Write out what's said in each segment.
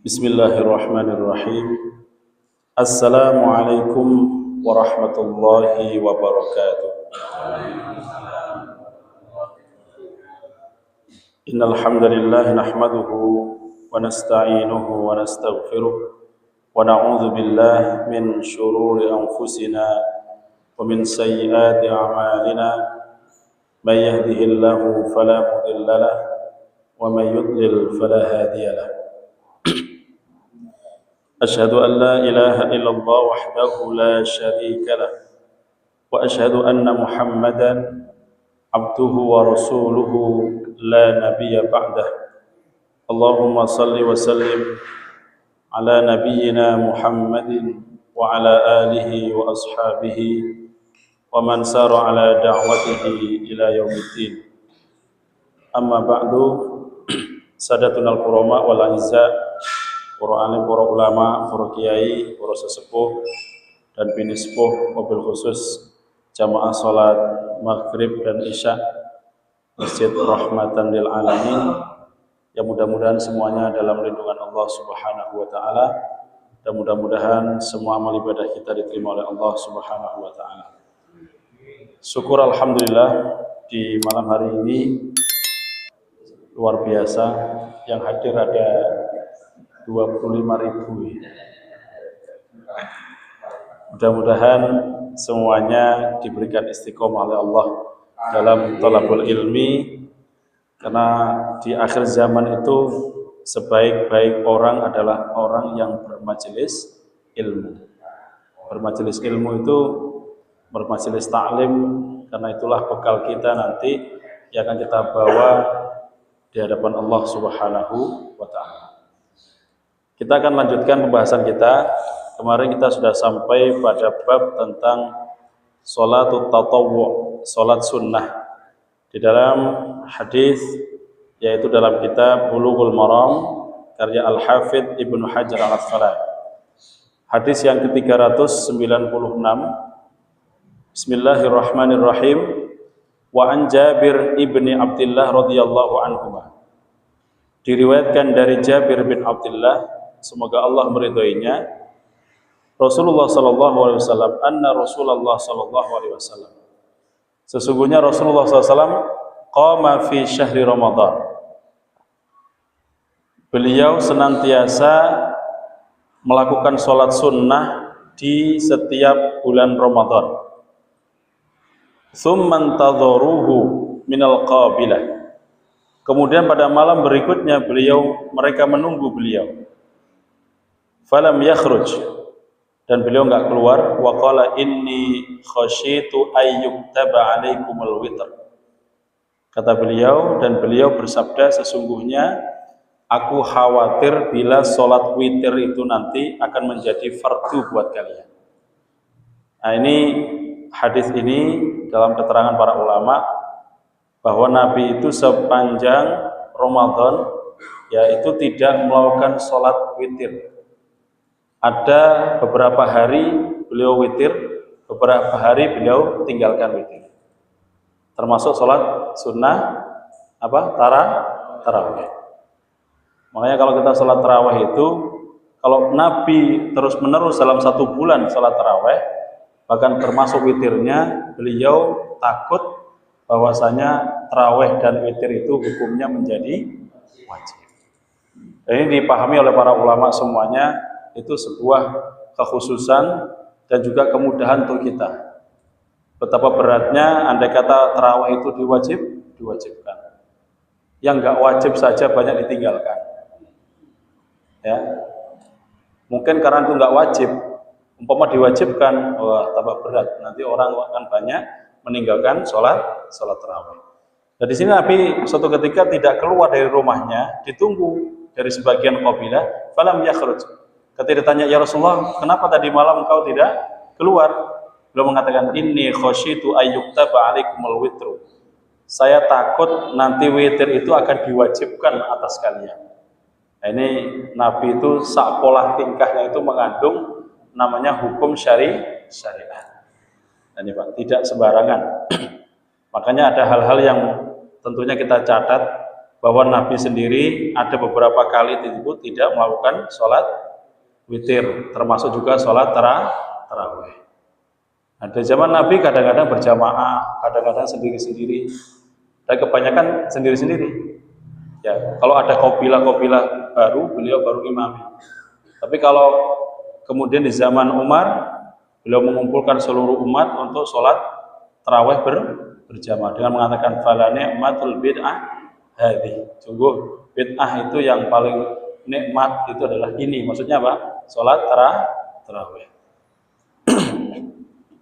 Bismillahirrahmanirrahim. Assalamualaikum warahmatullahi wabarakatuh. Innal hamdalillah nahmaduhu wa nasta'inuhu wa nastaghfiruh wa na'udzu billahi min shururi anfusina wa min sayyiati a'malina. May yahdihillahu fala mudilla lahu wa may yudlil fala hadiya lahu. أشهد أن لا إله إلا الله وحده لا شريك له وأشهد أن محمدا عبده ورسوله لا نبي بعده اللهم صل وسلم على نبينا محمد وعلى آله وأصحابه ومن سار على دعوته إلى يوم الدين أما بعد سادتنا الكرماء والأعزاء, para alim, para ulama, para kiai, para sesepuh dan bini sepuh, mobil khusus jamaah salat maghrib dan isya Masjid Rahmatan lil Alamin, yang mudah-mudahan semuanya dalam lindungan Allah Subhanahu wa taala, dan mudah-mudahan semua amal ibadah kita diterima oleh Allah Subhanahu wa taala. Syukur alhamdulillah di malam hari ini luar biasa, yang hadir ada 25.000. Mudah-mudahan semuanya diberikan istiqomah oleh Allah dalam thalabul ilmi, karena di akhir zaman itu sebaik-baik orang adalah orang yang bermajelis ilmu. Bermajelis ilmu itu bermajelis ta'lim, karena itulah bekal kita nanti yang akan kita bawa di hadapan Allah Subhanahu wa taala. Kita akan lanjutkan pembahasan kita. Kemarin kita sudah sampai pada bab tentang sholatut tatawwu', sholat sunnah, di dalam hadis, yaitu dalam kitab Bulughul Maram karya Al-Hafidz Ibnu Hajar Al-Asqalani. Hadis yang ke-396. Bismillahirrahmanirrahim. Wa an Jabir ibni Abdullah radhiyallahu anhuma. Diriwayatkan dari Jabir bin Abdullah, semoga Allah meridhoinya, Rasulullah sallallahu alaihi wasallam, anna Rasulullah sallallahu alaihi wasallam, sesungguhnya Rasulullah sallallahu alaihi wasallam qama fi syahri Ramadan, beliau senantiasa melakukan sholat sunnah di setiap bulan Ramadan. Tsumma tadharuhu minal qabilah, kemudian pada malam berikutnya mereka menunggu beliau. Falam yakhruj, dan beliau enggak keluar. Wa qala inni khasyitu ayyuktaba alaikumul witr, kata beliau, dan beliau bersabda, sesungguhnya aku khawatir bila sholat witir itu nanti akan menjadi fardu buat kalian. Nah, ini hadis ini dalam keterangan para ulama bahwa Nabi itu sepanjang Ramadan yaitu tidak melakukan sholat witir. Ada beberapa hari beliau witir, beberapa hari beliau tinggalkan witir. Termasuk sholat sunnah tarawih. Makanya kalau kita sholat tarawih itu, kalau Nabi terus menerus dalam satu bulan sholat tarawih, bahkan termasuk witirnya, beliau takut bahwasanya tarawih dan witir itu hukumnya menjadi wajib. Dan ini dipahami oleh para ulama semuanya, itu sebuah kekhususan dan juga kemudahan untuk kita. Betapa beratnya andai kata tarawih itu diwajibkan. Yang enggak wajib saja banyak ditinggalkan. Ya. Mungkin karena itu enggak wajib, umpama diwajibkan, wah tambah berat. Nanti orang akan banyak meninggalkan sholat tarawih. Dan di sini Nabi suatu ketika tidak keluar dari rumahnya, ditunggu dari sebagian qabilah, falam yakhruj. Ketika ditanya, ya Rasulullah, kenapa tadi malam engkau tidak keluar? Beliau mengatakan, inni khasyitu ayyuktaba alaikumul witru. Saya takut nanti witir itu akan diwajibkan atas kalian. Nah, ini Nabi itu sak pola tingkahnya itu mengandung namanya hukum syariat. Dan ini Pak, tidak sembarangan. Makanya ada hal-hal yang tentunya kita catat bahwa Nabi sendiri ada beberapa kali itu tidak melakukan sholat witir, termasuk juga sholat tarawih. Nah, di zaman Nabi kadang-kadang berjamaah, kadang-kadang sendiri-sendiri, dan kebanyakan sendiri-sendiri. Ya, kalau ada kopilah-kopilah baru, beliau baru imami. Tapi kalau kemudian di zaman Umar, beliau mengumpulkan seluruh umat untuk sholat tarawih berjamaah dengan mengatakan fala ni'matul bid'ah hadhi. Sungguh bid'ah itu yang paling nikmat itu adalah ini. Maksudnya apa? Sholat tarawih.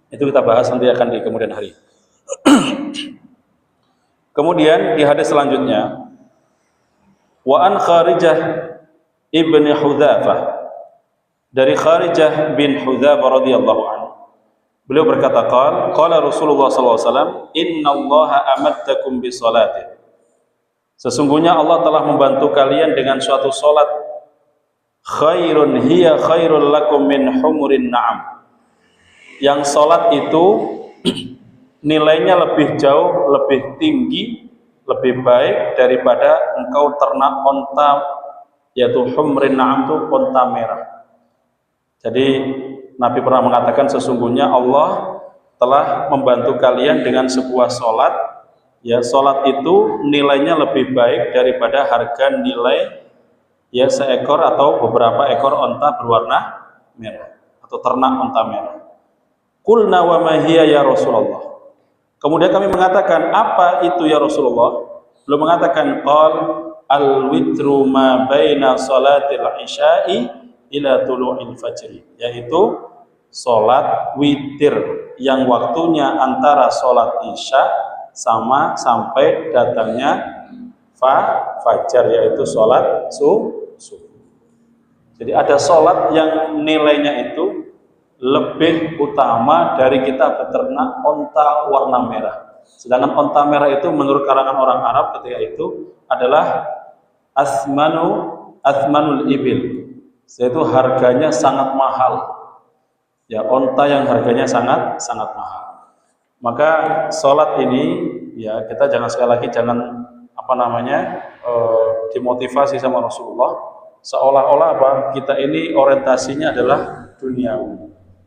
Itu kita bahas nanti akan di kemudian hari. Kemudian di hadis selanjutnya, wa an Kharijah ibni Hudzafah, dari Kharijah bin Hudzafah radhiyallahu anhu, beliau berkata, qala Rasulullah sallallahu alaihi wasallam, innallaha amaddakum bi salatin. Sesungguhnya Allah telah membantu kalian dengan suatu salat, khairun hiya khairul lakum min humurin na'am. Yang salat itu nilainya lebih jauh, lebih tinggi, lebih baik daripada engkau ternak onta, yaitu humrin na'am itu onta merah. Jadi Nabi pernah mengatakan sesungguhnya Allah telah membantu kalian dengan sebuah salat. Ya, salat itu nilainya lebih baik daripada harga nilai ya seekor atau beberapa ekor onta berwarna merah atau ternak onta merah. Qulna wa ma hiya ya Rasulullah. Kemudian kami mengatakan, apa itu ya Rasulullah? Beliau mengatakan, qal al-witru ma baina salatil isya'i ila tulu'il fajr, yaitu salat witir yang waktunya antara salat isya sama sampai datangnya fajar, yaitu salat subuh. Jadi ada salat yang nilainya itu lebih utama dari kita beternak onta warna merah. Sedangkan onta merah itu menurut kalangan orang Arab ketika itu adalah asmanul ibil, yaitu harganya sangat mahal. Ya, onta yang harganya sangat mahal. Maka sholat ini ya kita jangan sekali lagi jangan dimotivasi sama Rasulullah seolah-olah apa kita ini orientasinya adalah duniawi.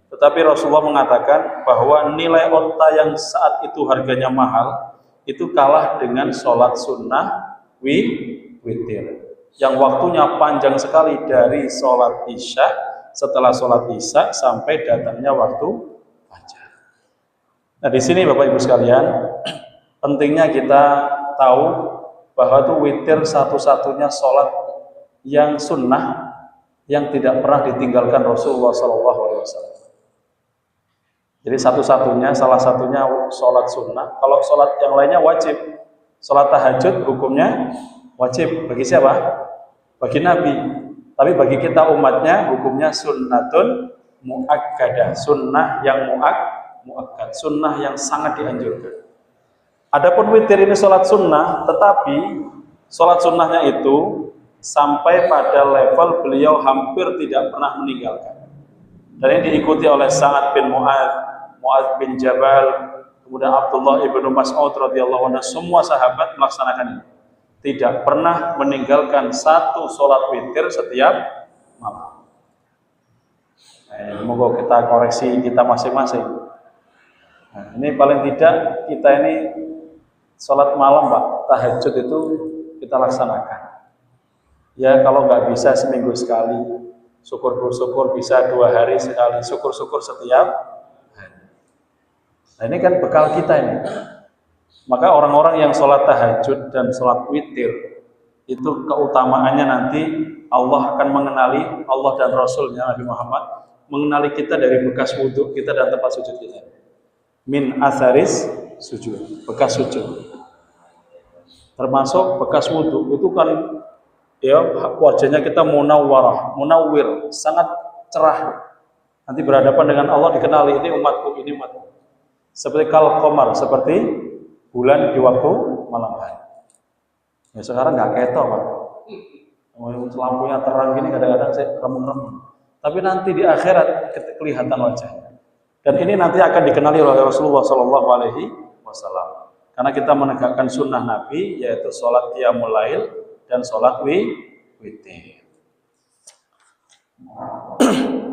Tetapi Rasulullah mengatakan bahwa nilai onta yang saat itu harganya mahal itu kalah dengan sholat sunnah witir yang waktunya panjang sekali dari sholat isya, setelah sholat isya sampai datangnya waktu fajar. Nah di sini Bapak Ibu sekalian, pentingnya kita tahu bahwa itu witir satu-satunya sholat yang sunnah yang tidak pernah ditinggalkan Rasulullah SAW. Jadi salah satunya sholat sunnah. Kalau sholat yang lainnya wajib. Sholat tahajud hukumnya wajib. Bagi siapa? Bagi Nabi. Tapi bagi kita umatnya hukumnya sunnatun muakkadah. Sunnah yang muakkad. Sunnah yang sangat dianjurkan. Adapun witir ini sholat sunnah, tetapi sholat sunnahnya itu sampai pada level beliau hampir tidak pernah meninggalkan. Dan ini diikuti oleh Sa'ad bin Mu'adz bin Jabal, kemudian Abdullah ibnu Mas'ud radhiyallahu anhu, semua sahabat melaksanakan ini. Tidak pernah meninggalkan satu sholat witir setiap malam. Semoga kita koreksi kita masing-masing. Nah, ini paling tidak kita ini sholat malam Pak, tahajud itu kita laksanakan. Ya kalau nggak bisa seminggu sekali, syukur bisa 2 hari sekali, syukur setiap hari. Nah ini kan bekal kita ini. Maka orang-orang yang sholat tahajud dan sholat witir itu keutamaannya nanti Allah akan mengenali, Allah dan Rasulnya Nabi Muhammad mengenali kita dari bekas wudhu kita dan tempat sujud kita. Min atharis sujud, bekas sujud. Termasuk bekas wudhu itu kan ya wajahnya kita munawwir, sangat cerah. Nanti berhadapan dengan Allah dikenali, ini umatku, ini umatku. Seperti kal qamar, seperti bulan di waktu malam hari. Ya sekarang nggak ketok Pak. Lampunya terang gini kadang-kadang saya remung-remung. Tapi nanti di akhirat kelihatan wajahnya. Dan ini nanti akan dikenali oleh Rasulullah SAW. Karena kita menegakkan sunnah Nabi, yaitu sholat qiyamul lail dan sholat witir.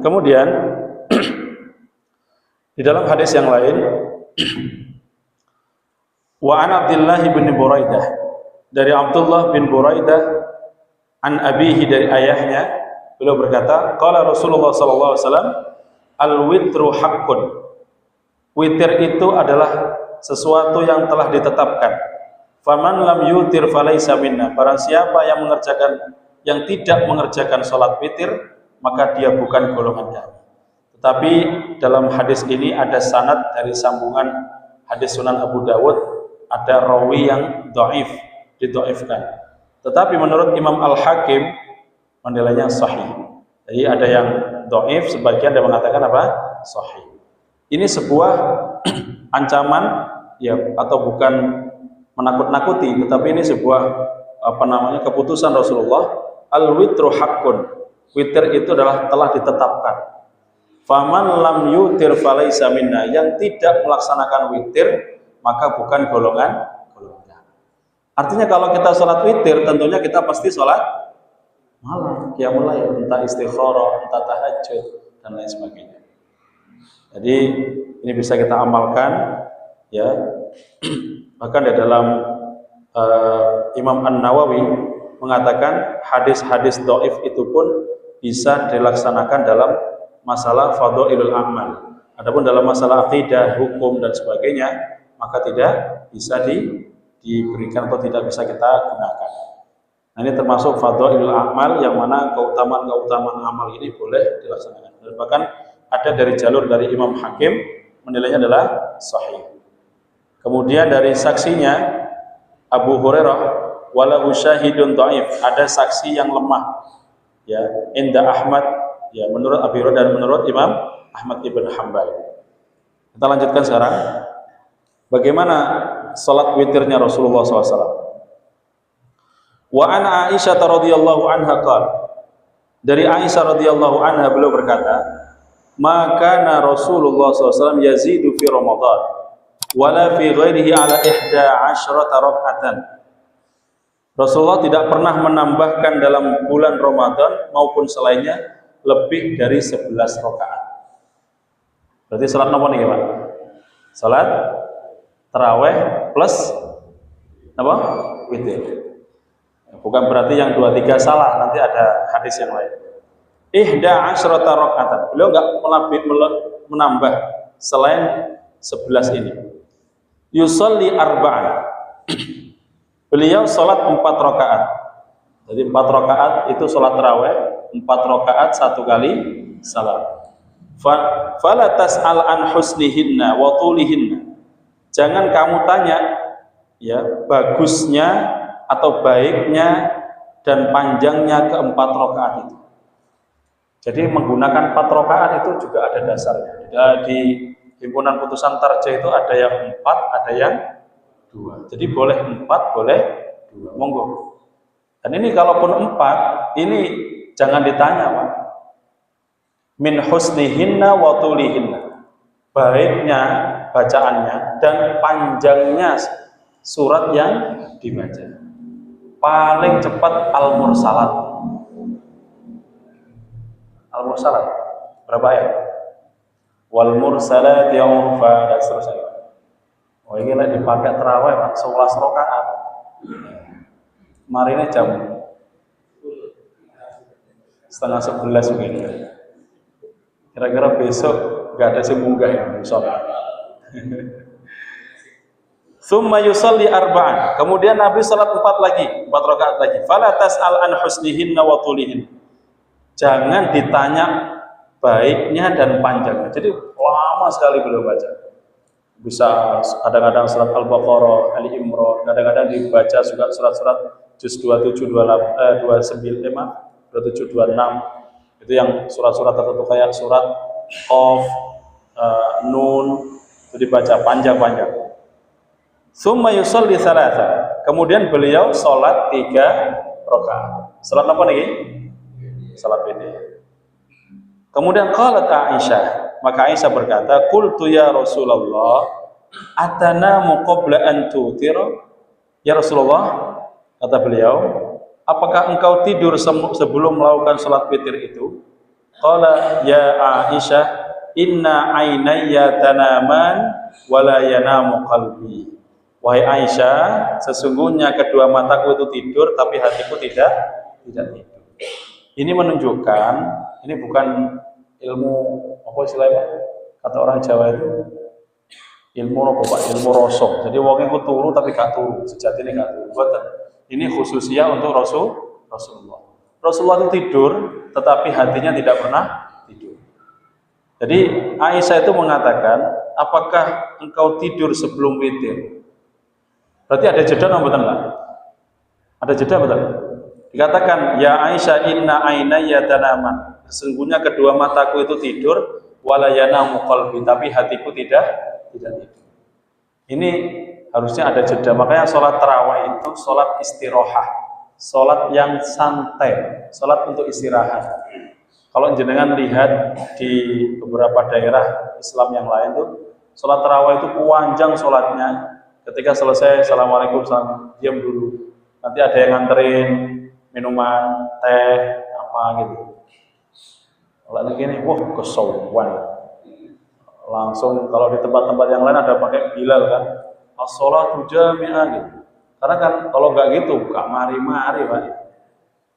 Kemudian di dalam hadis yang lain, wa an Abdullah bin Buraidah, dari Abdullah bin Buraidah, an abihi, dari ayahnya, beliau berkata, qala Rasulullah sallallahu alaihi wasallam, al-witru haqqun. Witir itu adalah sesuatu yang telah ditetapkan. Faman lam yutir falaisa minna. Barang siapa yang tidak mengerjakan salat witir, maka dia bukan golongan kami. Tetapi dalam hadis ini ada sanad dari sambungan hadis Sunan Abu Dawud, ada rawi yang dhaif, didhaifkan. Tetapi menurut Imam Al-Hakim menilainya sahih. Jadi ada yang dhaif, sebagian yang mengatakan apa? Sahih. Ini sebuah ancaman ya, atau bukan menakut-nakuti, tetapi ini sebuah keputusan Rasulullah. Al-witru haqqun. Witir itu telah ditetapkan. Faman lam yutir falaisa minna. Yang tidak melaksanakan witir maka bukan golongan. Artinya kalau kita sholat witir, tentunya kita pasti sholat malam, qiyamul lail, entah istikharah, entah tahajud dan lain sebagainya. Jadi ini bisa kita amalkan ya. Bahkan di dalam Imam An-Nawawi mengatakan hadis-hadis dhaif itu pun bisa dilaksanakan dalam masalah fadhailul a'mal. Adapun dalam masalah akidah, hukum dan sebagainya, maka tidak bisa diberikan atau tidak bisa kita gunakan. Nah, ini termasuk fadhailul a'mal yang mana keutamaan amal ini boleh dilaksanakan. Dan bahkan ada dari jalur dari Imam Hakim menilainya adalah sahih. Kemudian dari saksinya Abu Hurairah, walahu syahidun dhaif, ada saksi yang lemah ya, inda Ahmad ya, menurut Abu Hurairah dan menurut Imam Ahmad ibn Hanbal. Kita lanjutkan sekarang bagaimana salat witirnya Rasulullah SAW. Wa an Aisyah radhiyallahu anha qala, dari Aisyah radhiyallahu anha beliau berkata, maka Rasulullah SAW yazidu fi Ramadan wala fi ghairihi ala 11 raka'atan. Rasulullah tidak pernah menambahkan dalam bulan Ramadan maupun selainnya lebih dari 11 rakaat. Berarti salat apa nih Pak? Salat tarawih plus apa? Witir. Bukan berarti yang 2-3 salah, nanti ada hadis yang lain. 11 raka'atan. Beliau enggak menambah selain 11 ini. Yusalli arba'an. Beliau salat 4 rakaat. Jadi 4 rakaat itu salat tarawih, 4 rakaat 1 kali salam. Fala tas'al an husnihinna wa tulihinna. Jangan kamu tanya ya bagusnya atau baiknya dan panjangnya keempat rakaat itu. Jadi menggunakan 4 rakaat itu juga ada dasarnya. Di himpunan putusan tarjih itu ada yang 4, ada yang 2. Jadi boleh 4, boleh 2. Monggo. Dan ini kalaupun 4, ini jangan ditanya, Pak. Min husnihinna wa tulihinna. Baiknya bacaannya dan panjangnya surat yang dibaca. Paling cepat Al-Mursalat. Al-Mursalat berapa ayat? Wal mursalat urfa dan seterusnya. Oh ini lagi dipakai tarawih Pak, 11 rakaat. Mari ini jam 10:30 mungkin. Kira-kira besok enggak ada sing munggah ya sholat. Tsumma yusalli arba'an. Kemudian Nabi salat 4 lagi, 4 rakaat lagi. Fala tas'al an husnihinna wa tulihin. Jangan ditanya baiknya dan panjangnya. Jadi lama sekali beliau baca. Bisa kadang-kadang surat Al-Baqarah, Ali Imran, kadang-kadang dibaca juga surat-surat juz 27, 29, 27, 26. Itu yang surat-surat tertentu kayak surat Qaf, Nun, itu dibaca panjang-panjang. Tsumma yusalli thalatha. Kemudian beliau salat 3 rakaat. Salat apa nih? Salat witir. Kemudian qalat Aisyah, maka Aisyah berkata, qultu ya Rasulullah, atanamu qabla an tutir? Ya Rasulullah, kata beliau, apakah engkau tidur sebelum melakukan salat witir itu? Qala ya Aisyah, inna ainayya tanaman wala yanamu qalbi. Wahai Aisyah, sesungguhnya kedua mataku itu tidur tapi hatiku tidak tidur. Ini menunjukkan, ini bukan ilmu apa istilahnya? Kata orang Jawa itu ilmu apa Pak? Ilmu rosok. Jadi wong iku turu tapi gak turu, sejatine gak turu. Boten. Ini khususnya untuk Rasulullah. Rasulullah itu tidur tetapi hatinya tidak pernah tidur. Jadi Aisyah itu mengatakan, apakah engkau tidur sebelum witir? Berarti ada jeda atau betul enggak? Ada jeda betul? Dikatakan, ya Aisyah inna ainayya tanaman. Sesungguhnya kedua mataku itu tidur, wala yanamu qalbi, tapi hatiku tidak tidur. Ini harusnya ada jeda. Makanya sholat tarawih itu sholat istirahah, sholat yang santai, sholat untuk istirahat. Kalau jenengan lihat di beberapa daerah Islam yang lain tuh, sholat tarawih itu panjang sholatnya. Ketika selesai, assalamualaikum, salam, diam dulu. Nanti ada yang nganterin minuman, teh, apa gitu. Kalau begini, wah kesauan. Langsung kalau di tempat-tempat yang lain ada pakai Bilal kan, as-sholatu jami'ah gitu. Karena kan kalau nggak gitu, gak mari-mari Pak.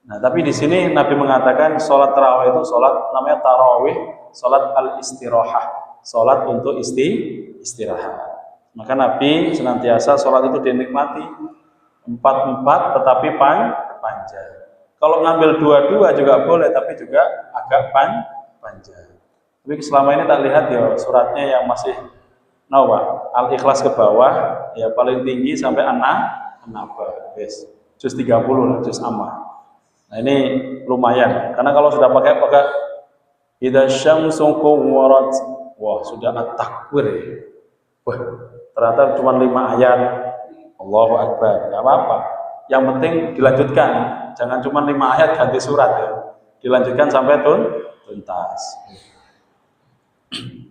Nah tapi di sini Nabi mengatakan sholat tarawih itu sholat namanya tarawih, sholat al-istirahah, sholat untuk istirahat. Maka Nabi senantiasa sholat itu dinikmati 4-4 tetapi panjang. Kalau ngambil 2-2 juga boleh, tapi juga agak panjang. Tapi selama ini tak lihat ya suratnya yang masih Al-Ikhlas ke bawah, ya paling tinggi sampai An-Naba, yes. Juz 30 lah, juz amma. Nah ini lumayan, karena kalau sudah pakai idza syamsu kuwirat, wah sudah at-takwir ya. Wah, ternyata cuma 5 ayat. Allahu Akbar, enggak apa-apa. Yang penting dilanjutkan, jangan cuma 5 ayat ganti surat ya. Dilanjutkan sampai tuntas.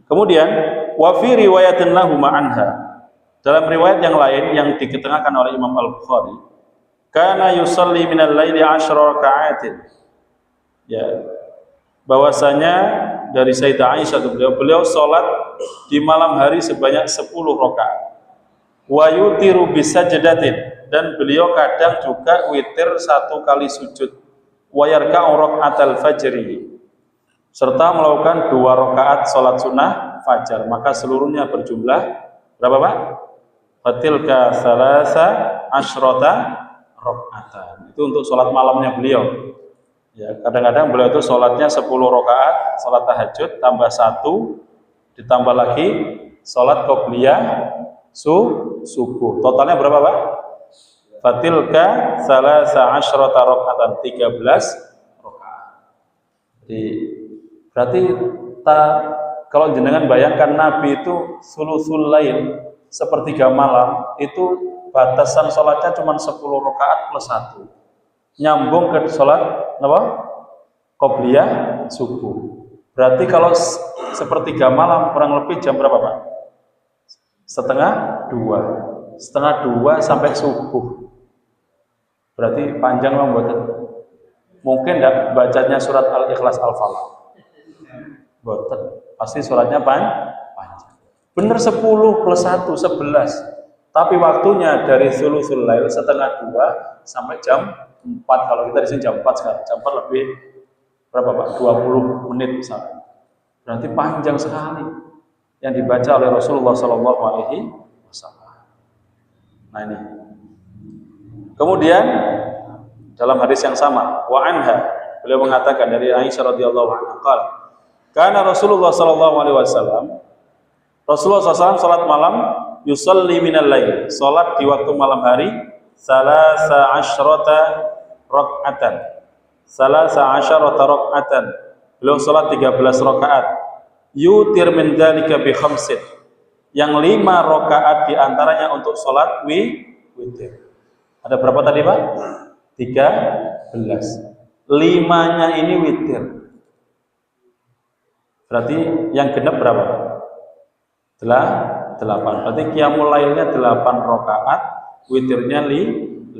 Kemudian wa fi riwayatin lahu ma'anha. Dalam riwayat yang lain yang diketengahkan oleh Imam Al-Bukhari, kana yusalli minal laili 10 raka'atin. Ya. Bahwasanya dari Sayyidah Aisyah beliau salat di malam hari sebanyak 10 rakaat. Wa yutiru bisajdatin, dan beliau kadang juga witir 1 kali sujud. Wa yarka'u raka'atal fajri, serta melakukan 2 rakaat salat sunnah fajar. Maka seluruhnya berjumlah berapa Pak? Fatilka salasa asyrota rakaatan. Itu untuk salat malamnya beliau. Ya, kadang-kadang beliau itu salatnya 10 rakaat, salat tahajud tambah 1, ditambah lagi salat qobliyah subuh. Totalnya berapa Pak? Fatilka salasa asyrota rakaatan, 13 rakaat. Jadi berarti kalau jenengan bayangkan Nabi itu sulusul lail, sepertiga malam, itu batasan sholatnya cuma 10 rakaat plus 1. Nyambung ke sholat apa? Qobliyah subuh. Berarti kalau sepertiga malam kurang lebih jam berapa Pak? Setengah 2 sampai subuh. Berarti panjang membuat. Mungkin enggak bacanya surat Al-Ikhlas Al-Falaq. Boten, pasti suratnya panjang. Bener 10 plus 1, 11. Tapi waktunya dari sulusul lail setengah 2 sampai jam 4. Kalau kita di sini jam 4 sekarang, jam 4 lebih berapa Pak? 20 menit misalnya. Berarti panjang sekali yang dibaca oleh Rasulullah SAW. Nah ini. Kemudian dalam hadis yang sama, wa anha, beliau mengatakan dari Aisyah radhiyallahu anha, qala kana Rasulullah sallallahu alaihi wasallam, Rasulullah SAW salat malam, yusalli minal lail, salat di waktu malam hari, salasa asyrata rak'atan. Beliau salat 13 rakaat. Yutir min dzalika bi khamsin. Yang 5 rakaat di antaranya untuk salat witir. Ada berapa tadi Pak? 13. 5-nya ini witir. Berarti yang genap berapa? 8. 8. Berarti qiyamul lailnya 8 rakaat, witirnya 5.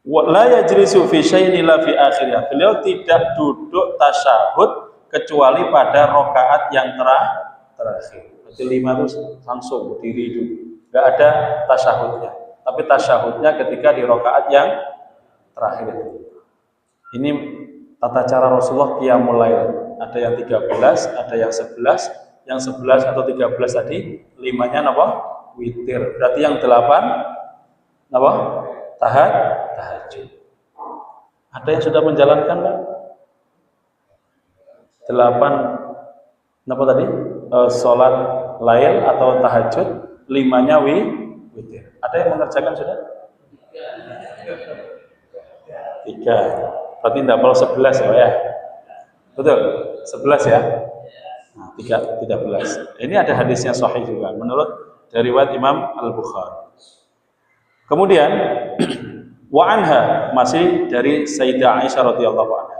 La yajlisu fi syai'in illa fi akhirih. Beliau tidak duduk tasyahud kecuali pada rakaat yang terakhir. Berarti 5 itu langsung berdiri dulu. Enggak ada tasyahudnya. Tapi tasyahudnya ketika di rakaat yang terakhir itu. Ini tata cara Rasulullah qiyamul lail. Ada yang 13, ada yang 11. Yang 11 atau 13 tadi 5-nya apa? Witir. Berarti yang 8 apa? Tahajud. Ada yang sudah menjalankan Pak? 8 apa tadi? Sholat lail atau tahajud, 5-nya witir. Ada yang mengerjakan sudah? 3. Berarti double 11 ya? Betul? 11 ya? Nah, 13. Ini ada hadisnya sahih juga menurut dari riwayat Imam Al-Bukhari. Kemudian wa anha, masih dari Sayyidah Aisyah radhiyallahu anha.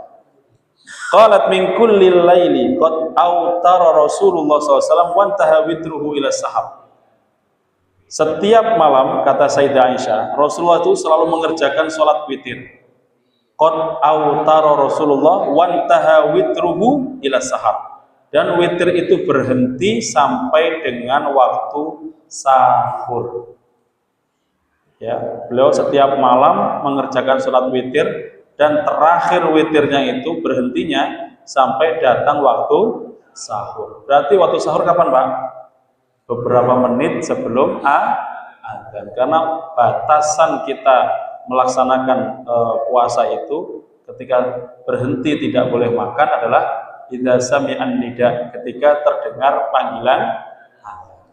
Qalat min kulli laili qad autara Rasulullah SAW wa intaha witruhu ila sahab. Setiap malam, kata Sayyidah Aisyah, Rasulullah itu selalu mengerjakan sholat witir. Qad autara Rasulullah wa intaha witruhu ila sahab. Dan witir itu berhenti sampai dengan waktu sahur. Ya, beliau setiap malam mengerjakan sholat witir dan terakhir witirnya itu berhentinya sampai datang waktu sahur. Berarti waktu sahur kapan Pak? Beberapa menit sebelum adzan. Karena batasan kita melaksanakan puasa itu ketika berhenti tidak boleh makan adalah idza sami'an nida, ketika terdengar panggilan adzan.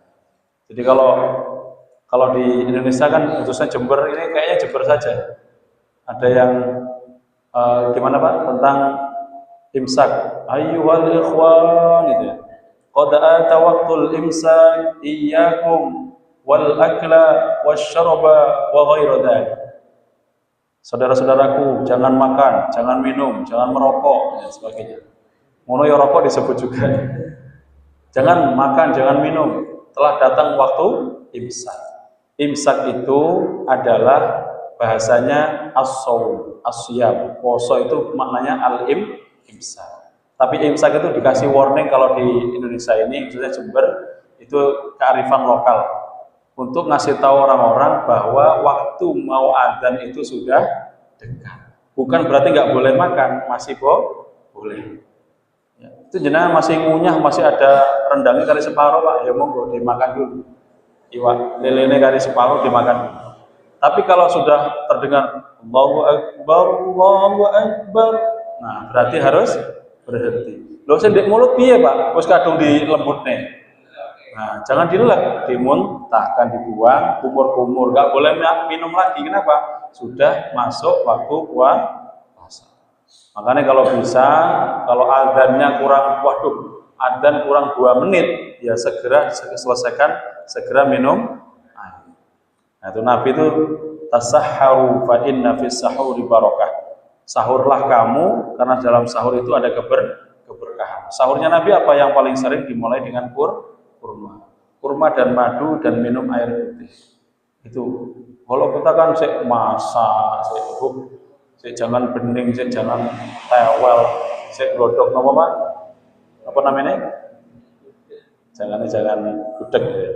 Jadi kalau di Indonesia kan khususnya Jember ini kayaknya Jember saja. Ada yang gimana Pak tentang imsak, ayyuhal ikhwan gitu ya. Qad ata waqtul imsak iyyakum wal akla wasyaraba wa ghairu dzalik. Saudara-saudaraku, jangan makan, jangan minum, jangan merokok dan sebagainya. Mono ya rokok disebut juga. Jangan makan, jangan minum. Telah datang waktu imsak. Imsak itu adalah bahasanya as-shaum, as-syiyam. Puasa itu maknanya al-imsak. Tapi imsak itu dikasih warning kalau di Indonesia ini, khususnya Jember, itu kearifan lokal. Untuk ngasih tahu orang-orang bahwa waktu mau adzan itu sudah dekat. Bukan berarti nggak boleh makan, masih boleh. Ya, itu jenengan masih ngunyah, masih ada rendangnya kali separuh Pak, ya monggo dimakan dulu. Iwak lelene kali separuh dimakan dulu. Tapi kalau sudah terdengar Allahu Akbar, Allahu Akbar, nah berarti harus berhenti. Lho sendek mulut piye Pak? Wis kadung dilembutne. Nah, jangan dilek, dimuntahkan, dibuang, kumur-kumur, enggak boleh minum lagi. Kenapa? Sudah masuk waktu puasa. Makanya kalau bisa, kalau adzannya kurang, adzan kurang 2 menit, ya segera selesaikan, segera minum. Nah, itu Nabi itu tasahharu fa inna fis sahuri barakah. Sahurlah kamu karena dalam sahur itu ada keberkahan. Sahurnya Nabi apa yang paling sering dimulai dengan kurma dan madu dan minum air putih. Itu kalau kita kan sik masak, sik jangan bening, sik jangan tewel, sik godhog napa Pak? Apa namanya? Jangan gudeg ya.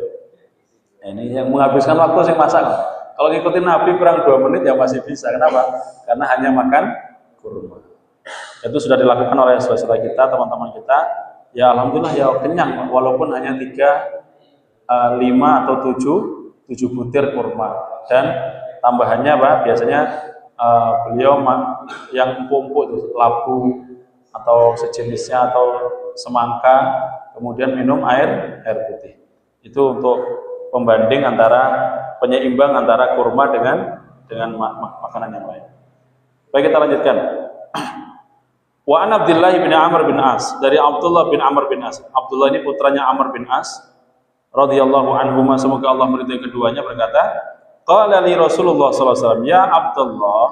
Ini yang menghabiskan waktu sih masak. Kalau ngikutin Nabi kurang 2 menit ya masih bisa. Kenapa? Karena hanya makan kurma. Itu sudah dilakukan oleh saudara kita, teman-teman kita. Ya alhamdulillah ya kenyang walaupun hanya 3, 5 atau 7 butir kurma. Dan tambahannya Pak, biasanya beliau yang empuk-empuk itu labu atau sejenisnya atau semangka, kemudian minum air putih. Itu untuk pembanding penyeimbang antara kurma dengan makanan yang lain. Baik, kita lanjutkan. Wa an Abdullah bin Amr bin As, dari Abdullah bin Amr bin As. Abdullah ini putranya Amr bin As radhiyallahu anhuma, semoga Allah meridai keduanya, berkata, qala li Rasulullah sallallahu alaihi wasallam, ya Abdullah,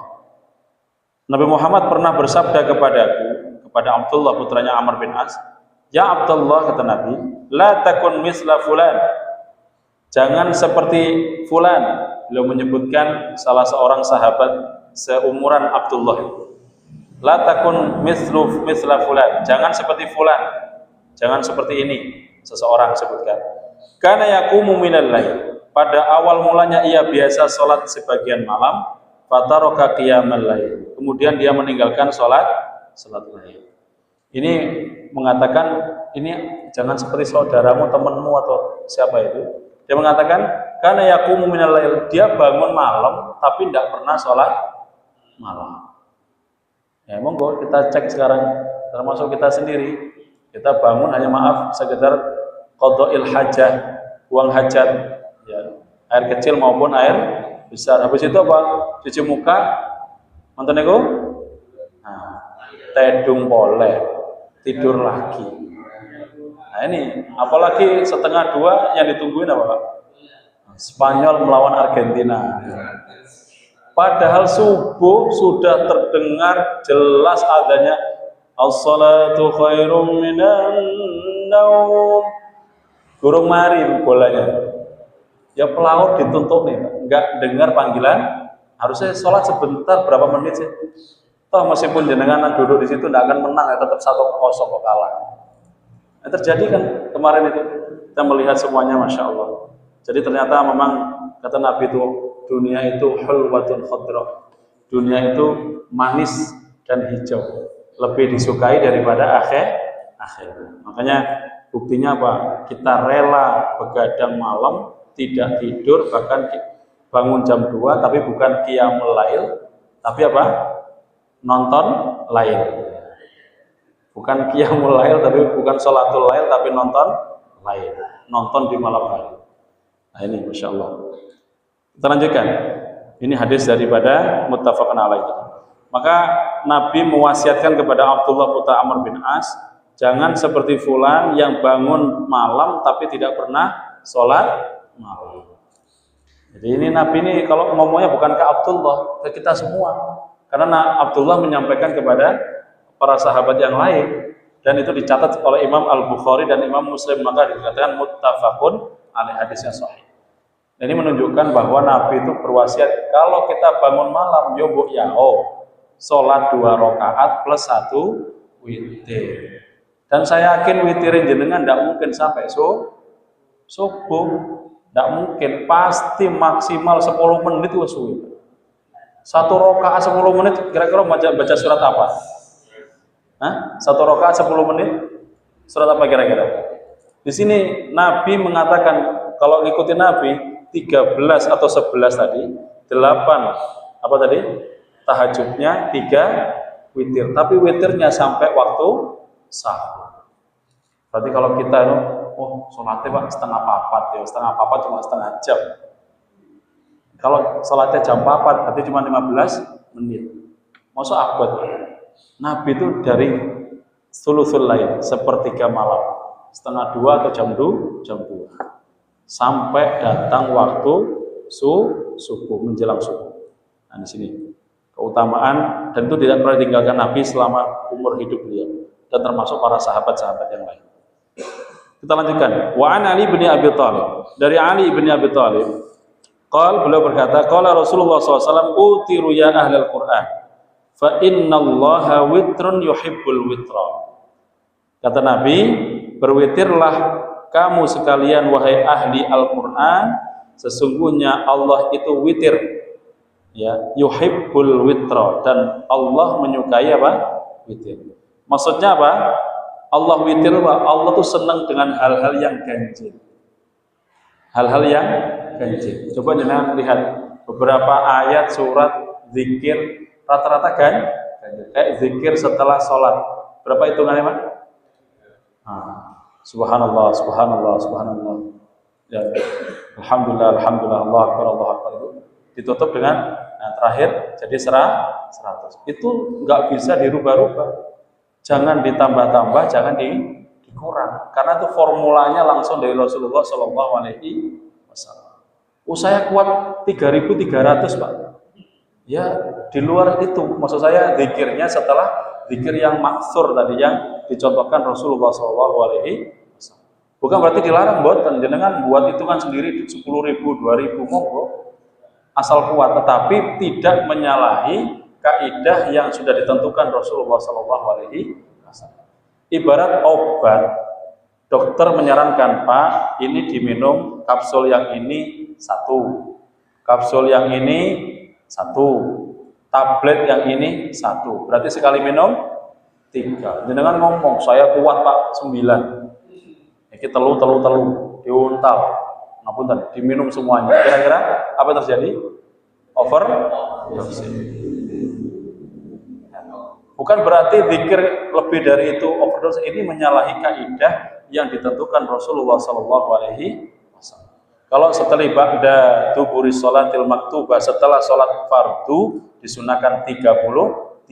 Nabi Muhammad pernah bersabda kepada Abdullah putranya Amr bin As, ya Abdullah, kata Nabi, la takun misla fulan, Jangan seperti fulan. Beliau menyebutkan salah seorang sahabat seumuran Abdullah. La takun misla fulan. Jangan seperti fulan. Jangan seperti ini. Seseorang sebutkan. Karena yaqumu minal lail. Pada awal mulanya ia biasa sholat sebagian malam. Fataraka qiyamal lail. Kemudian dia meninggalkan sholat lail. Ini mengatakan ini jangan seperti saudaramu, temanmu atau siapa itu. Dia mengatakan karena yaqumu minal lail, dia bangun malam tapi tidak pernah sholat malam. Ya monggo kita cek sekarang, termasuk kita sendiri. Kita bangun hanya maaf sekedar qadha'il hajah, buang hajat, ya, air kecil maupun air besar. Habis itu apa? Cuci muka, nonton niku? Nah, tedung boleh, tidur lagi. Nah ini, apalagi setengah dua yang ditungguin apa Pak? Spanyol melawan Argentina. Padahal subuh sudah terdengar jelas adanya as-salatu khairum minan naum. Gurung mari bolanya. Ya pelaut dituntut nih, enggak dengar panggilan. Harusnya sholat sebentar, berapa menit sih? Toh meskipun jenengan duduk di situ tidak akan menang, ya tetap 1-0 kok kalah. Nah, terjadi kan kemarin itu kita melihat semuanya, masya Allah. Jadi ternyata memang kata Nabi itu dunia itu hulwatun khadra. Dunia itu manis dan hijau, lebih disukai daripada akhir. Makanya buktinya apa? Kita rela begadang malam, tidak tidur, bahkan bangun jam 2 tapi bukan qiyamul lail, tapi apa? Nonton lail. Bukan qiyamul lail tapi bukan sholatul lail tapi nonton lail. Nonton di malam hari. Nah ini Masya Allah. Kita lanjutkan. Ini hadis daripada muttafaqun alaih. Maka Nabi mewasiatkan kepada Abdullah putra Amr bin As, jangan seperti fulan yang bangun malam tapi tidak pernah sholat malam. Jadi ini Nabi ini kalau ngomongnya bukan ke Abdullah, ke kita semua. Karena Abdullah menyampaikan kepada para sahabat yang lain, dan itu dicatat oleh Imam Al-Bukhari dan Imam Muslim, maka dikatakan muttafaqun alaih, hadisnya sahih. Ini menunjukkan bahwa Nabi itu berwasiat kalau kita bangun malam yobok yao sholat 2 rakaat plus 1 witir. Dan saya yakin witirin jenengan tidak mungkin sampai subuh, tidak mungkin, pasti maksimal 10 menit subuh. 1 rakaat 10 menit, kira-kira baca surat apa? Hah? 1 rakaat 10 menit surat apa kira-kira? Di sini Nabi mengatakan kalau ngikutin Nabi 13 atau 11 tadi, 8 apa tadi? Tahajudnya, 3 witir. Tapi witirnya sampai waktu sahur. Berarti kalau kita sholatnya Pak setengah 4, ya setengah 4 cuma setengah jam. Kalau sholatnya jam 4 berarti cuma 15 menit. Masa abad. Nabi itu dari sulusul lail, sepertiga malam, setengah 2 atau jam 2 sampai datang waktu subuh, menjelang subuh. Nah di sini keutamaan, dan itu tidak pernah ditinggalkan Nabi selama umur hidup beliau dan termasuk para sahabat-sahabat yang lain. Kita lanjutkan. Wa an Ali bin Abi Thalib, dari Ali bin Abi Thalib, beliau berkata, qala Rasulullah SAW, utiru ya ahlal Quran, fa innallaha witrun yuhibbul witra. Kata Nabi, berwitirlah kamu sekalian wahai ahli Al-Quran, sesungguhnya Allah itu witir, ya, yuhibbul witra, dan Allah menyukai apa? Witir. Maksudnya apa? Allah witir, Allah tuh senang dengan hal-hal yang ganjil. Hal-hal yang ganjil. Coba jangan lihat beberapa ayat surat zikir rata-rata kan kayak zikir setelah sholat. Berapa hitungannya Pak? Subhanallah, subhanallah, subhanallah. Ya, alhamdulillah, alhamdulillah, Allah akbar, Allah akbar, itu ditutup dengan terakhir jadi 100. Itu nggak bisa dirubah-rubah. Jangan ditambah-tambah, jangan dikurang. Karena itu formulanya langsung dari Rasulullah Shallallahu Alaihi Wasallam. Saya kuat 3.300 Pak. Ya di luar itu, maksud saya zikirnya setelah zikir yang maksur tadi yang dicontohkan Rasulullah Shallallahu Alaihi Wasallam. Bukan berarti dilarang, mboten. Jenengan buat hitungan sendiri 10.000, 2.000 monggo. Asal kuat, tetapi tidak menyalahi kaidah yang sudah ditentukan Rasulullah Shallallahu Alaihi Wasallam. Ibarat obat, dokter menyarankan, Pak, ini diminum kapsul yang ini 1, kapsul yang ini 1, tablet yang ini 1. Berarti sekali minum 3. Jenengan ngomong, saya kuat Pak 9. Iki telu diuntal, ngapunten, diminum semuanya. Kira-kira apa yang terjadi? Overdose. Bukan berarti zikir lebih dari itu overdose. Ini menyalahi kaidah yang ditentukan Rasulullah Sallallahu Alaihi Wasallam. Kalau setelah ba'da duburi sholatil maktubah, setelah sholat fardu disunahkan 33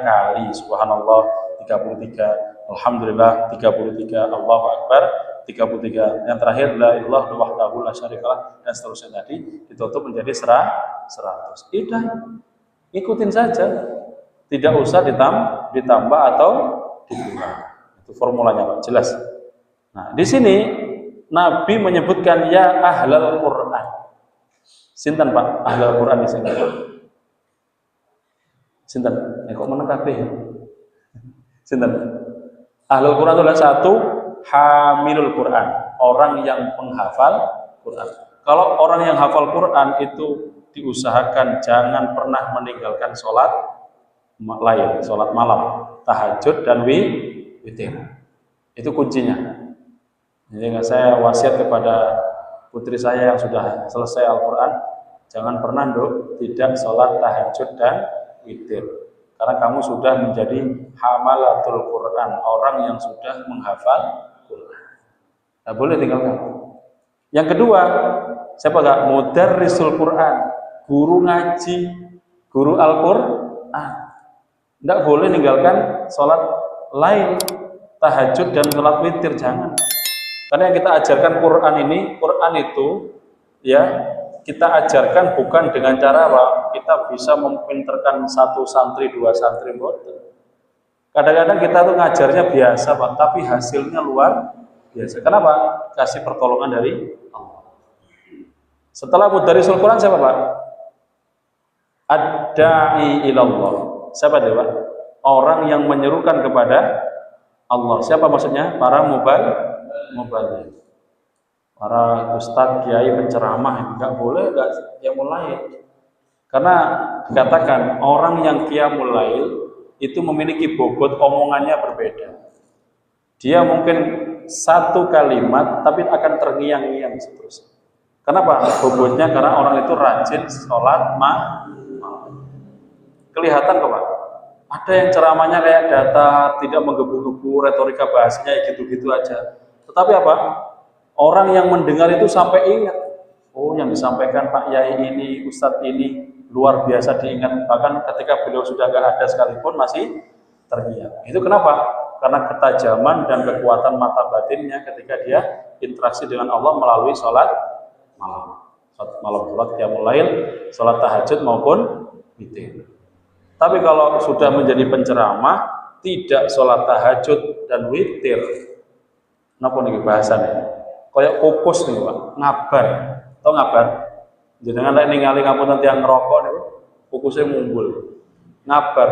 kali. Subhanallah 33. Alhamdulillah 33, Allahu Akbar 33. Yang terakhir la ilaha wahdahu la syarikalah dan seterusnya tadi ditutup menjadi 100. Tidak, ikutin saja. Tidak usah ditambah atau dikurang. Itu formulanya Pak, jelas. Nah, di sini Nabi menyebutkan ya ahlal Quran. Sinten Pak ahlal Quran di sini? Sinten? Kok meneng kabeh? Sinten? Ahlul Quran adalah 1, hamilul Quran, orang yang menghafal Quran. Kalau orang yang hafal Quran itu diusahakan jangan pernah meninggalkan sholat lain, sholat malam, tahajud dan witir. Itu kuncinya. Jadi saya wasiat kepada putri saya yang sudah selesai Al-Quran, jangan pernah tidak sholat tahajud dan witir. Karena kamu sudah menjadi hamalatul Quran, orang yang sudah menghafal Quran. Tidak boleh tinggalkan. Yang kedua, siapa gak? Mudarrisul Quran, guru ngaji, guru Al-Quran. Tidak boleh meninggalkan sholat lain, tahajud dan sholat witir, jangan. Karena yang kita ajarkan Quran ini, Quran itu ya kita ajarkan bukan dengan cara kita bisa mempinterkan 1 santri 2 santri. Kadang-kadang kita tuh ngajarnya biasa Pak, tapi hasilnya luar biasa. Kenapa? Kasih pertolongan dari Allah. Setelah mudarrisul Quran siapa Pak? Ad-da'i ilallah. Siapa dia Pak? Orang yang menyerukan kepada Allah. Siapa maksudnya? Para mubaligh. Para ustadz, kiai, penceramah nggak boleh, nggak qiyamul lail. Karena dikatakan orang yang qiyamul lail itu memiliki bobot omongannya berbeda. Dia mungkin 1 kalimat tapi akan terngiang-ngiang seterusnya. Kenapa? Bobotnya karena orang itu rajin sholat kelihatan kok Pak. Ada yang ceramahnya kayak data, tidak menggebu-gebu, retorika bahasanya gitu-gitu aja. Tetapi apa? Orang yang mendengar itu sampai ingat, oh yang disampaikan Pak Yai ini, Ustadz ini luar biasa diingat. Bahkan ketika beliau sudah nggak ada sekalipun masih terngiang. Itu kenapa? Karena ketajaman dan kekuatan mata batinnya ketika dia interaksi dengan Allah melalui sholat malam, sholat qiyamul lail, sholat tahajud maupun witir. Tapi kalau sudah menjadi penceramah, tidak sholat tahajud dan witir, kenapa nih bahasannya? Kayak kupus nih Pak, ngabar. Tahu ngabar? Jenengan lek ningali ngapunten tiyang ngerokok niku, kukusnya mumbul. Ngabar.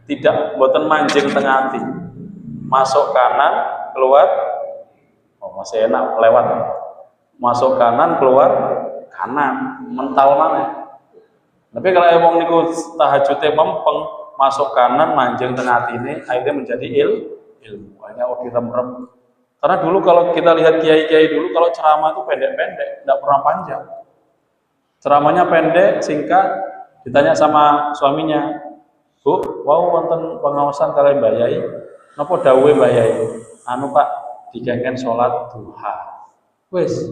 Tidak boten manjing tengah ati. Masuk kanan, keluar. Oh, masih enak lewat. Masuk kanan, keluar kanan, mental mana? Tapi kalau emang niku tahajudnya mempeng, masuk kanan, manjing tengah ati ini, akhirnya menjadi ilmu. Hanya direm-rem. Karena dulu kalau kita lihat kiai-kiai dulu, kalau ceramah itu pendek-pendek, tidak pernah panjang. Ceramahnya pendek, singkat. Ditanya sama suaminya, Bu, wow wonten pengawasan kalian Mbak Yai, napa dawuhe Mbak Yai? Anu Pak, digangken sholat duha. Wes,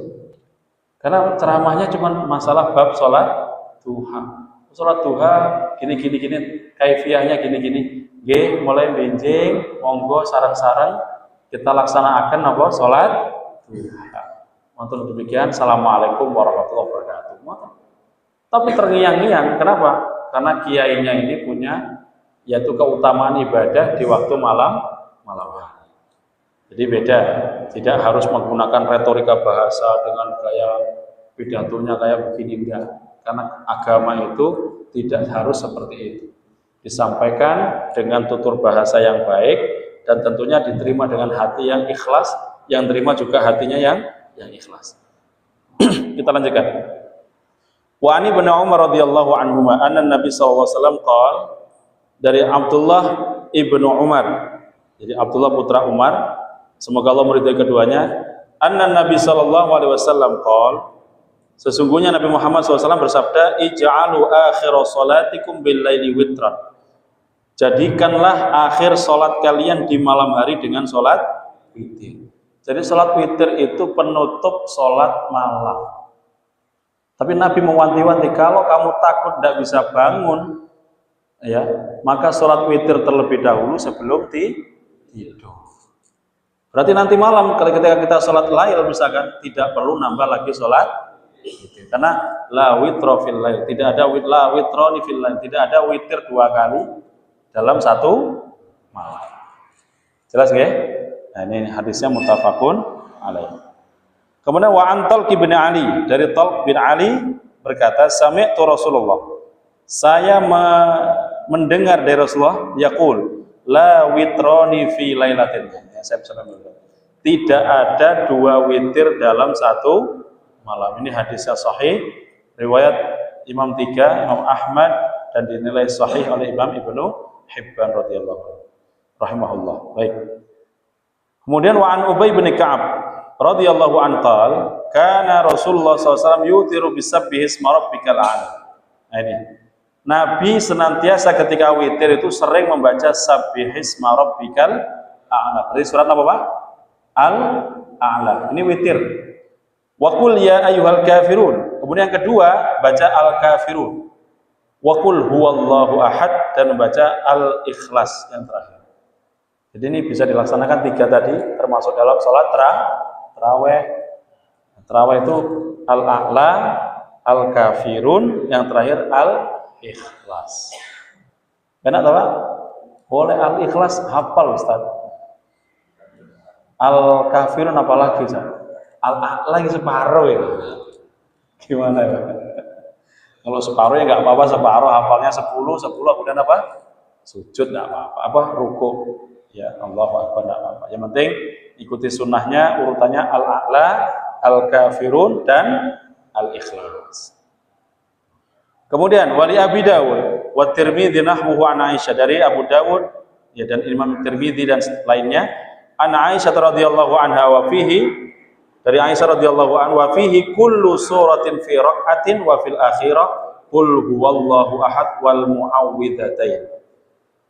karena ceramahnya cuma masalah bab sholat duha. Sholat duha gini, kaifiyahnya gini. Mulai benjing, monggo sarang-sarang. Kita laksanakan apa? Sholat duha. Untuk demikian, assalamualaikum warahmatullahi wabarakatuh. Tapi terngiang-ngiang, kenapa? Karena kiainya ini punya yaitu keutamaan ibadah di waktu malam hari. Jadi beda, tidak harus menggunakan retorika bahasa dengan gaya pidatonya kayak begini, enggak. Karena agama itu tidak harus seperti itu. Disampaikan dengan tutur bahasa yang baik dan tentunya diterima dengan hati yang ikhlas, yang terima juga hatinya yang ikhlas. Kita lanjutkan. Wa ani bin Umar radhiyallahu anhuma anna Nabi sallallahu alaihi wasallam qala, dari Abdullah ibnu Umar, jadi Abdullah putra Umar, semoga Allah meridhai keduanya, anna Nabi sallallahu alaihi wasallam qala, sesungguhnya Nabi Muhammad SAW bersabda, ij'alu akhir salatikum bil laili witran, jadikanlah akhir salat kalian di malam hari dengan salat witir. Jadi salat witir itu penutup salat malam. Tapi Nabi mewanti-wanti, kalau kamu takut tidak bisa bangun, ya, maka sholat witir terlebih dahulu sebelum tidur. Berarti nanti malam ketika kita sholat lail misalkan, tidak perlu nambah lagi sholat witir. Karena la witro fil lail, tidak ada la witroni fil lail, tidak ada witir 2 kali dalam satu malam. Jelas nggih? Nah, ini hadisnya muttafaqun alaih. Kemudian wa an Talq bin Ali, dari Talq bin Ali berkata, sami'tu Rasulullah, saya mendengar dari Rasulullah yaqul la witroni fi lailatin. Ya, saya bisa mendengar. Tidak ada 2 witir dalam satu malam. Ini hadisnya sahih, riwayat Imam 3, Imam Ahmad, dan dinilai sahih oleh Imam Ibnu Hibban radhiyallahu anhu rahimahullah. Baik. Kemudian wa an Ubay bin Ka'ab radhiyallahu anhu qala, kana Rasulullah SAW yutiru bisabbihi isma rabbikal a'la. Nah, ini Nabi senantiasa ketika witir itu sering membaca sabbihi isma rabbikal a'la. Dari surat apa Pak? Al-A'la. Ini witir. Wa qul ya ayyuhal kafirun. Kemudian yang kedua baca al-kafirun. Wa qul huwallahu ahad, dan membaca al-ikhlas yang terakhir. Jadi ini bisa dilaksanakan 3 tadi, termasuk dalam sholat tarawih. Tarawih itu al-a'la, al-kafirun, yang terakhir al-ikhlas. Enak tak Pak? Boleh al-ikhlas hafal Ustaz. Al-kafirun apalagi Ustaz? Al-a'la separuh ya. Gimana ya? Kalau separuh ya nggak apa-apa, separuh hafalnya 10 kemudian apa? Sujud nggak apa-apa. Apa? Ruku. Ya, Allahu Akbar, tidak apa-apa. Yang penting ikuti sunnahnya, urutannya al-a'la, al-kafirun, dan al-ikhlas. Kemudian wali Abi Dawud wa Tirmidzi nahwuhu an Aisyah, dari Abu Dawud ya, dan Imam Tirmidzi dan lainnya, an Aisyah radhiyallahu anha wa fihi, dari Aisyah radhiyallahu anha, wa fihi kullu suratin fi rak'atin wa fil akhirah qul huwallahu ahad wal mu'awwidzatain.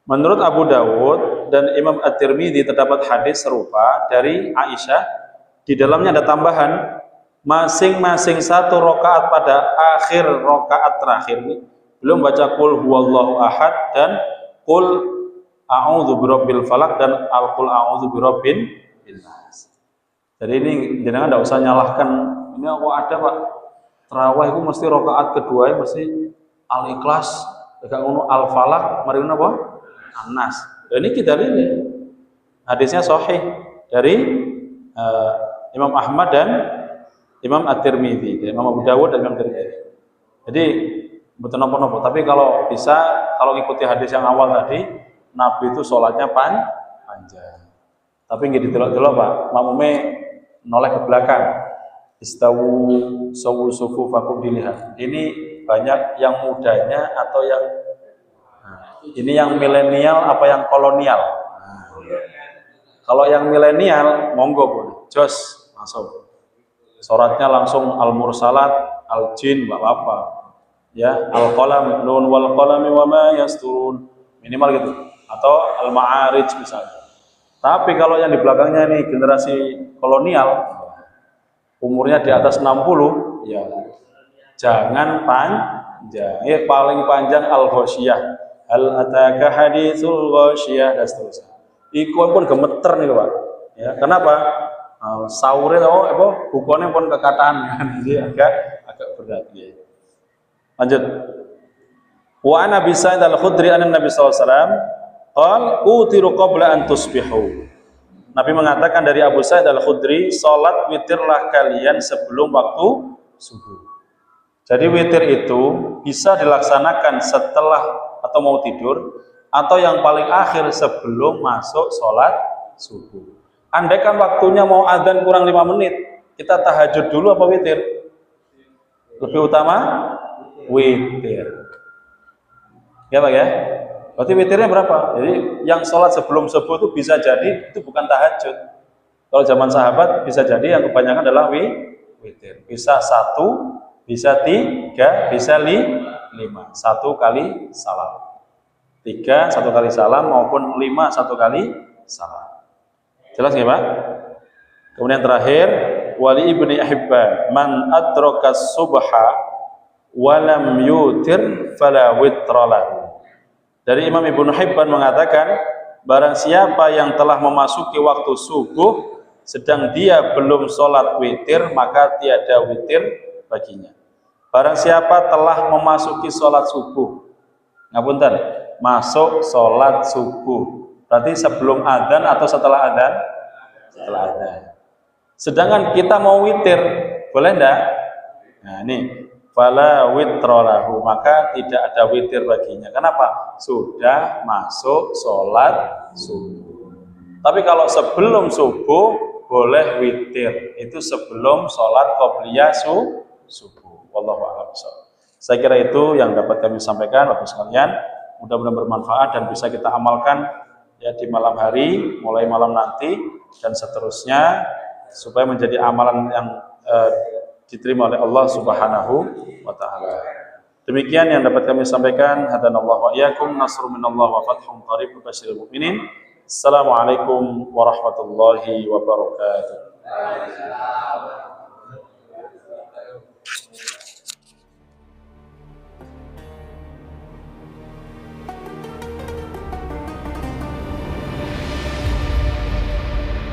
Menurut Abu Dawud dan Imam At-Tirmidzi terdapat hadis serupa dari Aisyah. Di dalamnya ada tambahan, masing-masing 1 rakaat pada akhir rakaat terakhir ini belum baca qul huwallahu ahad dan qul a'udzu birabbil falaq dan qul a'udzu birabbin nas. Jadi ini jangan enggak usah nyalahkan, ini kok ada Pak tarawih itu mesti rakaat kedua mesti al-ikhlas, gak ngono al-falaq, mari apa? Anas. Dan ini kita lihat hadisnya sahih dari Imam Ahmad dan Imam At-Tirmidzi, Imam Abu Dawud dan Imam Tirmidzi. Jadi betul nopo-nopo. Tapi kalau bisa, kalau ikuti hadis yang awal tadi, Nabi itu sholatnya panjang. Tapi nggak ditelok-telok Pak, makmume noleh ke belakang. Istawu sawu sufufakum, dilihat. Ini banyak yang mudanya atau yang ini yang milenial apa yang kolonial? Kalau yang milenial, monggo Bu, jos masuk. Sholatnya langsung al-mursalat, al-jin, apa? Ya, al-qalam, nun wal qalami wa ma yasturun. Minimal gitu. Atau al-ma'arij misalnya. Tapi kalau yang di belakangnya ini generasi kolonial, umurnya di atas 60, ya jangan panjang. Ya, paling panjang al-ghasyiyah. Hal ataka haditsul ghasyiyah, dan seterusnya. Iku pun gemeter nih Pak. Ya, kenapa? Saure bukunya pun kekataan, jadi agak berat ya. Lanjut. Wa ana Abi Sa'id al-Khudri anna Nabi sallallahu alaihi wasallam qala utiru qabla an tusbihu. Nabi mengatakan dari Abu Sa'id Al-Khudri, salat witirlah kalian sebelum waktu subuh. Jadi witir itu bisa dilaksanakan setelah atau mau tidur, atau yang paling akhir sebelum masuk sholat subuh. Andai kan waktunya mau adzan kurang 5 menit, kita tahajud dulu apa witir? Lebih utama witir. Ya Pak ya? Berarti witirnya berapa? Jadi yang sholat sebelum subuh itu bisa jadi itu bukan tahajud. Kalau zaman sahabat bisa jadi yang kebanyakan adalah witir. Bisa 1, bisa 3, bisa 5. 1 kali salam. 3 1 kali salam maupun 5 1 kali salam. Jelas nggak Pak? Kemudian terakhir, wali ibni Hibban, man adraka subha walam yutir fala witra lahu. Dari Imam Ibnu Hibban mengatakan, barang siapa yang telah memasuki waktu subuh sedang dia belum sholat witir, maka tiada witir baginya. Barang siapa telah memasuki sholat subuh, ngapunten, masuk sholat subuh, berarti sebelum adzan atau setelah adzan? Setelah adzan. Sedangkan kita mau witir, boleh enggak? Nah ini, fala witra lahu, maka tidak ada witir baginya. Kenapa? Sudah masuk sholat subuh. Tapi kalau sebelum subuh boleh witir, itu sebelum sholat qobliyah subuh. Wallahu a'lam. Saya kira itu yang dapat kami sampaikan Bapak sekalian. Mudah-mudahan bermanfaat dan bisa kita amalkan ya di malam hari, mulai malam nanti dan seterusnya, supaya menjadi amalan yang diterima oleh Allah Subhanahu wa taala. Demikian yang dapat kami sampaikan. Hadanallahu wa iyyakum, nasrun minallah wa fathun qarib wa basyiril mukminin. Assalamualaikum warahmatullahi wabarakatuh.